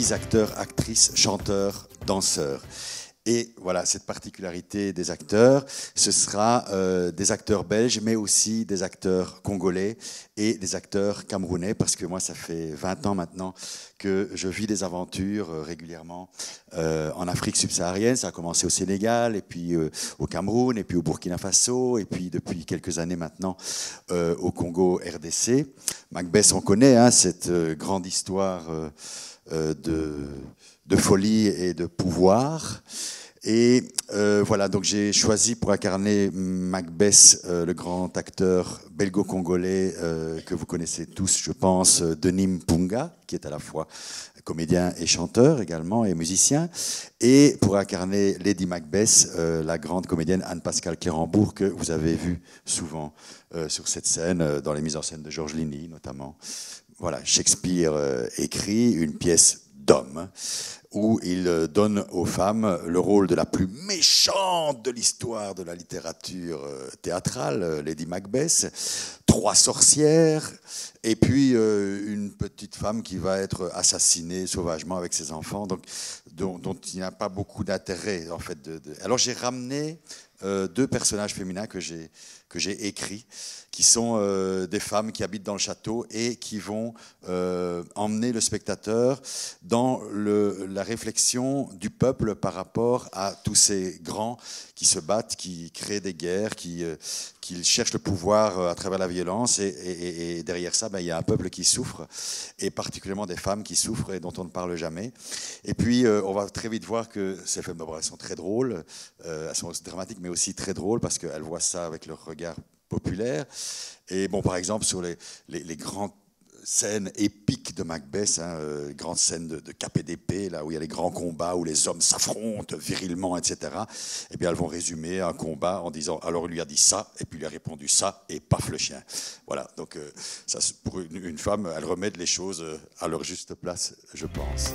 10 acteurs, actrices, chanteurs, danseurs. Et voilà, cette particularité des acteurs, ce sera des acteurs belges, mais aussi des acteurs congolais et des acteurs camerounais, parce que moi, ça fait 20 ans maintenant que je vis des aventures régulièrement en Afrique subsaharienne. Ça a commencé au Sénégal, et puis au Cameroun, et puis au Burkina Faso, et puis depuis quelques années maintenant au Congo RDC. Macbeth, on connaît hein, cette grande histoire de folie et de pouvoir. Et voilà, donc j'ai choisi pour incarner Macbeth, le grand acteur belgo-congolais que vous connaissez tous, je pense, Denis Mpunga, qui est à la fois comédien et chanteur également, et musicien. Et pour incarner Lady Macbeth, la grande comédienne Anne-Pascale Clérambourg, que vous avez vue souvent sur cette scène, dans les mises en scène de Georges Ligny notamment. Voilà, Shakespeare écrit une pièce d'homme, où il donne aux femmes le rôle de la plus méchante de l'histoire de la littérature théâtrale, Lady Macbeth, 3 sorcières, et puis une petite femme qui va être assassinée sauvagement avec ses enfants, donc, dont il n'y a pas beaucoup d'intérêt en fait. Alors j'ai ramené 2 personnages féminins que j'ai écrits, qui sont des femmes qui habitent dans le château et qui vont emmener le spectateur dans la réflexion du peuple par rapport à tous ces grands qui se battent, qui créent des guerres, qui cherchent le pouvoir à travers la violence. Et derrière ça, il y a un peuple qui souffre, et particulièrement des femmes qui souffrent et dont on ne parle jamais. Et puis, on va très vite voir que ces femmes, elles sont très drôles, elles sont dramatiques, mais aussi très drôles, parce qu'elles voient ça avec leur regard populaire. Et bon, par exemple, sur les grandes scènes épiques de Macbeth, hein, grandes scènes de cap et d'épée, là où il y a les grands combats, où les hommes s'affrontent virilement, etc. Eh bien, elles vont résumer un combat en disant « alors il lui a dit ça, et puis il lui a répondu ça, et paf le chien ». Voilà, donc ça, pour une femme, elle remet les choses à leur juste place, je pense.